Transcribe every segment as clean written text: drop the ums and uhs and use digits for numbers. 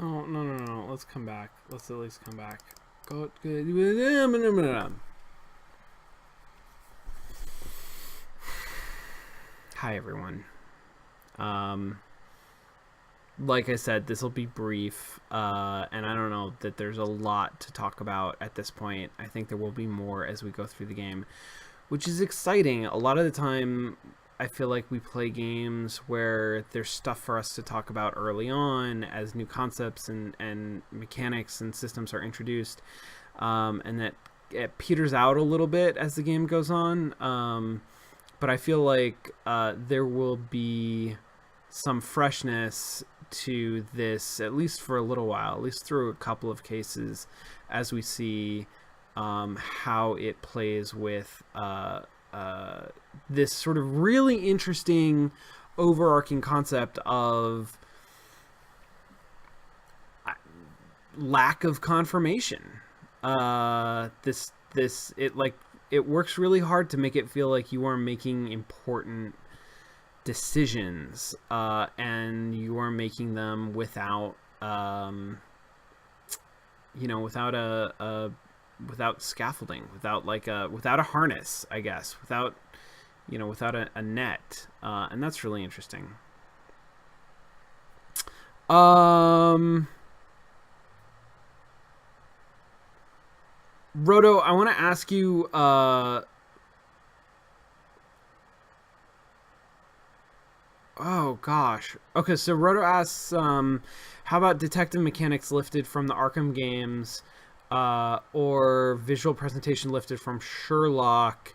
Oh, no. Let's come back. Let's at least come back. Go. Good. Hi, everyone. Um, like I said, this will be brief, and I don't know that there's a lot to talk about at this point. I think there will be more as we go through the game, which is exciting. A lot of the time, I feel like we play games where there's stuff for us to talk about early on as new concepts and mechanics and systems are introduced, and that it peters out a little bit as the game goes on. But I feel like there will be some freshness to this, at least for a little while, at least through a couple of cases, as we see how it plays with this sort of really interesting overarching concept of lack of confirmation. It works really hard to make it feel like you are making important decisions, and you are making them without without scaffolding, without a harness, I guess, without a net, and that's really interesting. Roto, I want to ask you. Oh gosh. Okay, so Roto asks, how about detective mechanics lifted from the Arkham games, or visual presentation lifted from Sherlock,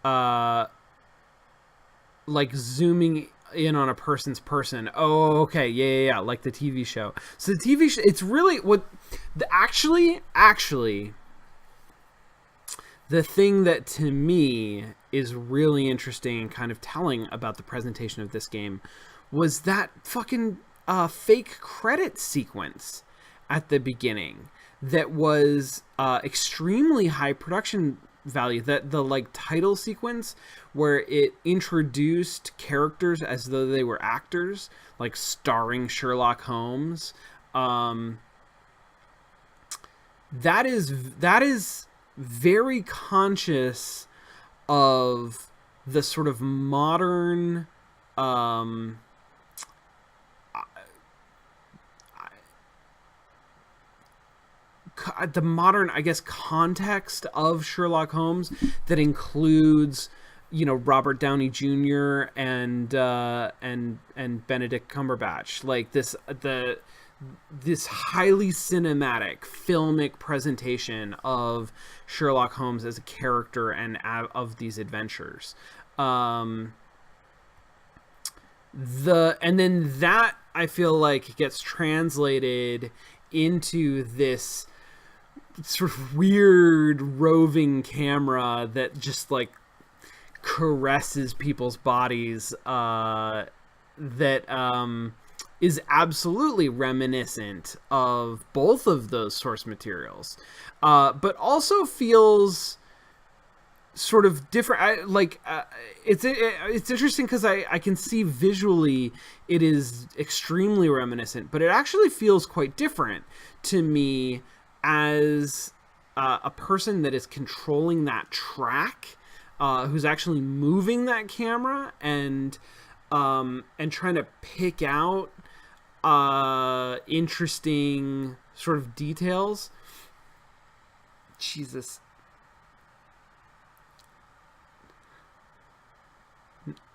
uh, like zooming in on a person's person. Oh, okay, yeah, like the TV show. So the TV show, it's really what actually. The thing that to me is really interesting and kind of telling about the presentation of this game was that fucking fake credit sequence at the beginning that was extremely high production value. That the like title sequence where it introduced characters as though they were actors, like starring Sherlock Holmes. That is very conscious of the sort of modern the modern, I guess, context of Sherlock Holmes that includes, Robert Downey Jr. and Benedict Cumberbatch, like this highly cinematic, filmic presentation of Sherlock Holmes as a character and of these adventures. And then that, I feel like, gets translated into this sort of weird roving camera that just like caresses people's bodies, that is absolutely reminiscent of both of those source materials, but also feels sort of different. It's interesting because I can see visually it is extremely reminiscent, but it actually feels quite different to me as a person that is controlling that track, who's actually moving that camera and trying to pick out interesting sort of details. Jesus.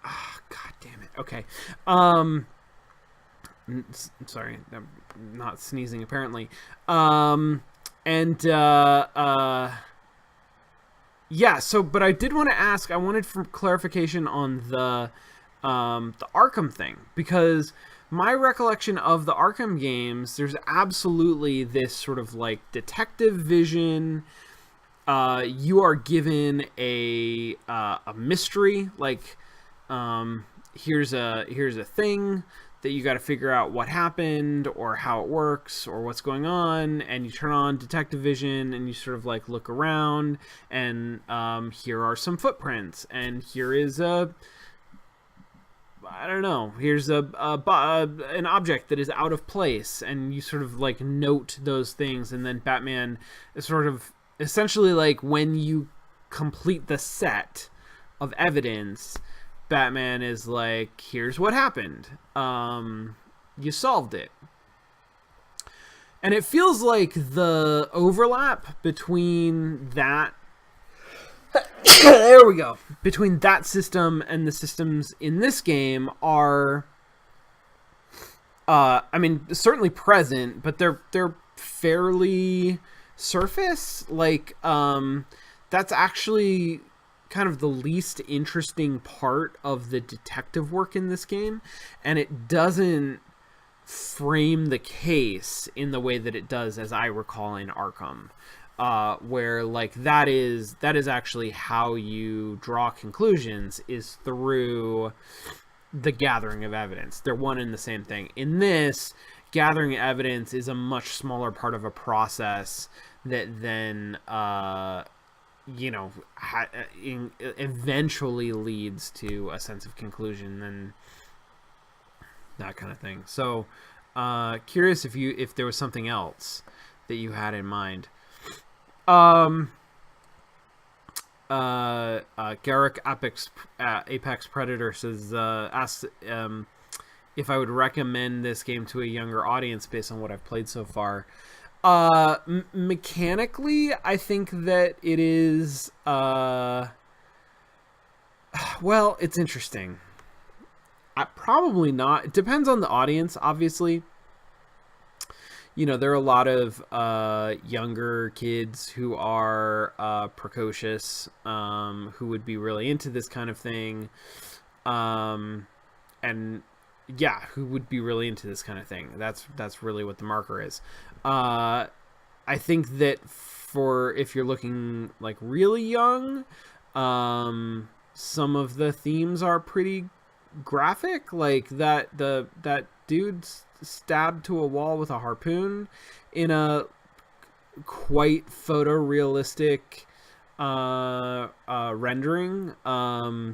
Oh, God damn it. Okay. Sorry, I'm not sneezing apparently. Yeah, so but I did want to ask, I wanted for clarification on the Arkham thing, because my recollection of the Arkham games, there's absolutely this sort of like detective vision. You are given a mystery, like here's a thing that you got to figure out what happened or how it works or what's going on, and you turn on detective vision and you sort of like look around, and here are some footprints, and here is I don't know, here's an object that is out of place, and you sort of like note those things, and then Batman is sort of essentially like when you complete the set of evidence, Batman is like, here's what happened. You solved it. And it feels like the overlap between that there we go. Between that system and the systems in this game are I mean, certainly present, but they're fairly surface. Like that's actually kind of the least interesting part of the detective work in this game, and it doesn't frame the case in the way that it does, as I recall, in Arkham, where like that is actually how you draw conclusions, is through the gathering of evidence. They're one and the same thing. In this, gathering evidence is a much smaller part of a process that then eventually leads to a sense of conclusion and that kind of thing. So curious if there was something else that you had in mind. Garrick Apex Predator says, asks if I would recommend this game to a younger audience based on what I've played so far. Mechanically, I think that it is well, it's interesting. Probably not. It depends on the audience, obviously. You know, there are a lot of younger kids who are precocious, who would be really into this kind of thing, and yeah, who would be really into this kind of thing. That's really what the marker is. I think that for if you're looking like really young, some of the themes are pretty graphic, like that dude's stabbed to a wall with a harpoon in a quite photorealistic rendering. I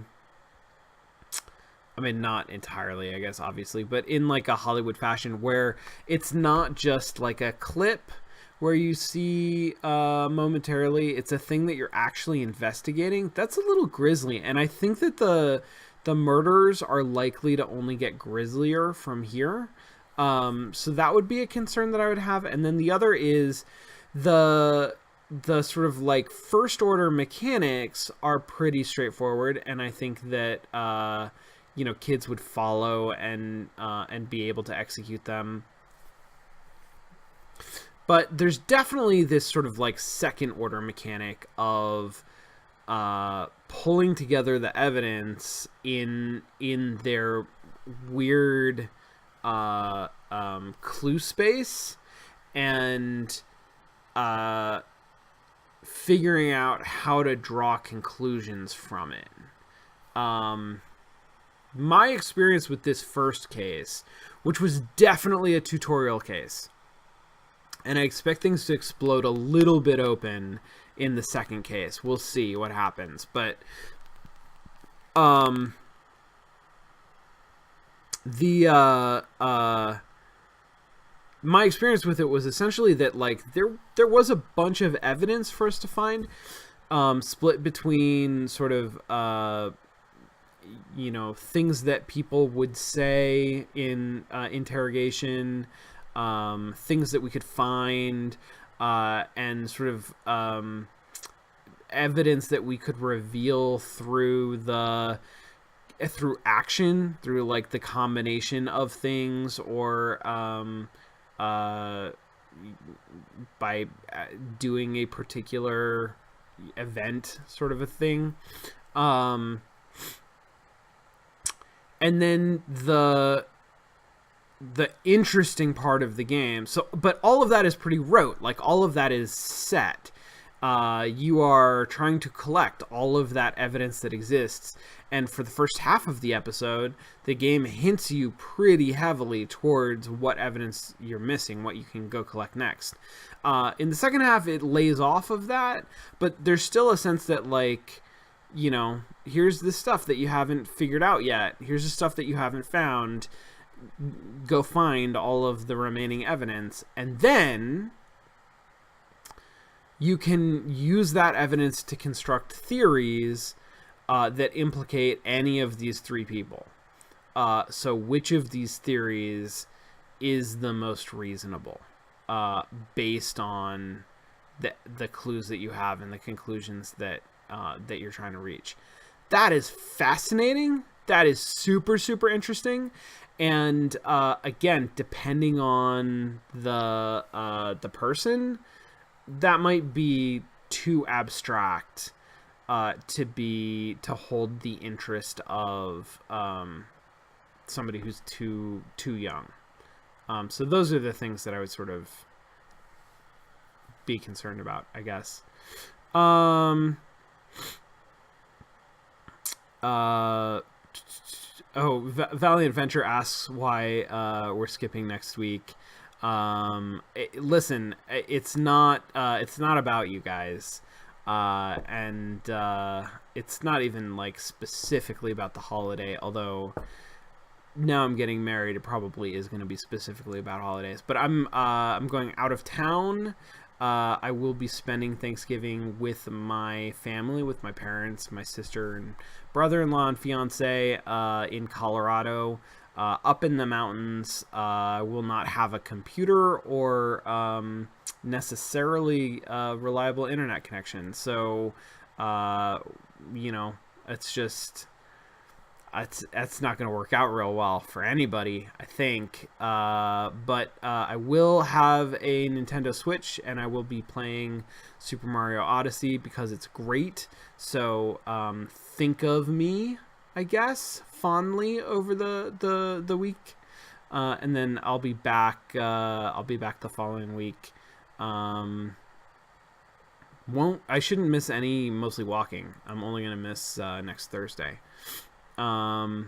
mean, not entirely, I guess, obviously, but in like a Hollywood fashion where it's not just like a clip where you see momentarily, it's a thing that you're actually investigating. That's a little grisly, and I think that the murders are likely to only get grislier from here. So that would be a concern that I would have. And then the other is the sort of like first order mechanics are pretty straightforward, and I think that kids would follow and be able to execute them. But there's definitely this sort of like second order mechanic of pulling together the evidence in their weird clue space and figuring out how to draw conclusions from it. My experience with this first case, which was definitely a tutorial case, and I expect things to explode a little bit open in the second case. We'll see what happens. But my experience with it was essentially that like there was a bunch of evidence for us to find, split between sort of things that people would say in interrogation, things that we could find, and sort of evidence that we could reveal through action, through like the combination of things, or by doing a particular event, sort of a thing. And then the interesting part of the game, but all of that is pretty rote, like all of that is set. You are trying to collect all of that evidence that exists, and for the first half of the episode, the game hints you pretty heavily towards what evidence you're missing, what you can go collect next. In the second half, it lays off of that, but there's still a sense that like you know, here's the stuff that you haven't figured out yet. Here's the stuff that you haven't found. Go find all of the remaining evidence, and then you can use that evidence to construct theories that implicate any of these three people. So which of these theories is the most reasonable based on the clues that you have and the conclusions that you're trying to reach? That is fascinating. That is super, super interesting. And again, depending on the person, that might be too abstract to hold the interest of somebody who's too young. So those are the things that I would sort of be concerned about, I guess. Valiant Venture asks why we're skipping next week. Listen, it's not about you guys, and it's not even like specifically about the holiday. Although now I'm getting married, it probably is going to be specifically about holidays. But I'm going out of town. I will be spending Thanksgiving with my family, with my parents, my sister and brother-in-law and fiance in Colorado, up in the mountains. I will not have a computer or necessarily reliable internet connection. So, you know, it's just... That's not going to work out real well for anybody, I think. But I will have a Nintendo Switch, and I will be playing Super Mario Odyssey because it's great. So think of me, I guess, fondly over the week, and then I'll be back. I'll be back the following week. I shouldn't miss any Mostly Walking. I'm only going to miss next Thursday. I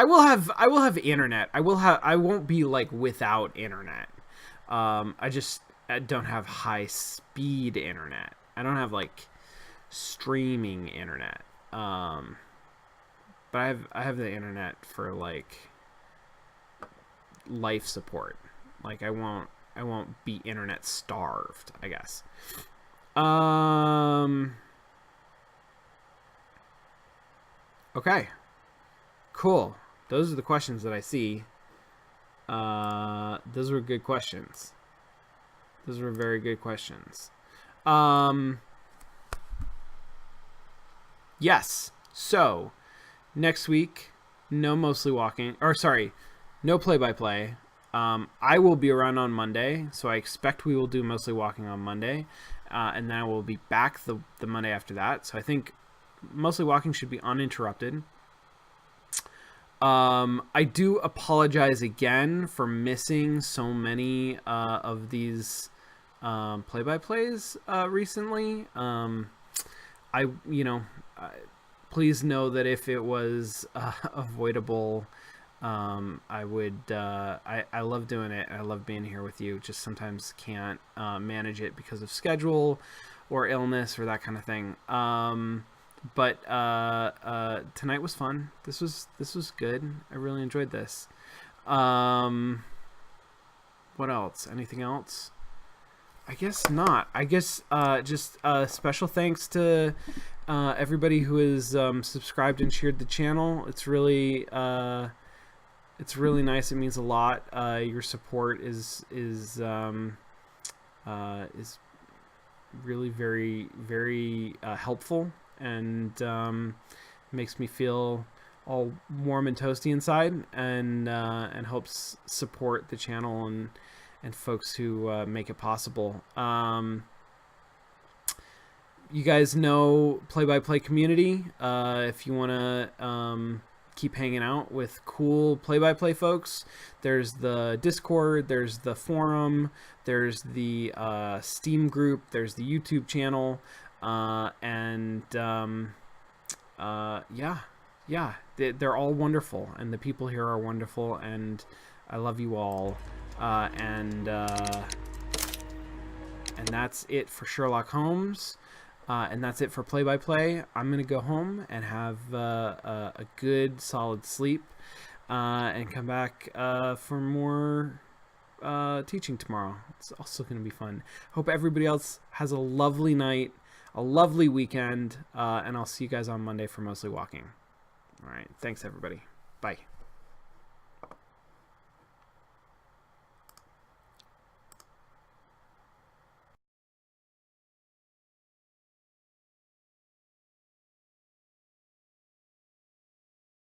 will have internet. I won't be like without internet. I don't have high speed internet. I don't have like streaming internet. But I have the internet for like life support. Like I won't be internet starved, I guess. Okay, cool. Those are the questions that I see. Those were good questions. Those were very good questions. Yes. So, next week, no Mostly Walking. Or, sorry, no play-by-play. I will be around on Monday, so I expect we will do Mostly Walking on Monday. And then I will be back the Monday after that. So I think Mostly Walking should be uninterrupted. I do apologize again for missing so many of these play-by-plays recently. Please know that if it was avoidable, I would. I love doing it. I love being here with you. Just sometimes can't manage it because of schedule or illness or that kind of thing. But tonight was fun. This was good. I really enjoyed this. What else? Anything else? I guess not. I guess just special thanks to everybody who has subscribed and shared the channel. It's really nice. It means a lot. Your support is really very, very helpful. And makes me feel all warm and toasty inside, and helps support the channel and folks who make it possible. You guys know Play-by-Play community. If you want to keep hanging out with cool Play-by-Play folks, there's the Discord, there's the forum, there's the Steam group, there's the YouTube channel. They're all wonderful, and the people here are wonderful, and I love you all. And that's it for Sherlock Holmes. And that's it for play-by-play. I'm going to go home and have a good, solid sleep and come back for more teaching tomorrow. It's also going to be fun. Hope everybody else has a lovely night, a lovely weekend, and I'll see you guys on Monday for Mostly Walking. All right. Thanks, everybody. Bye.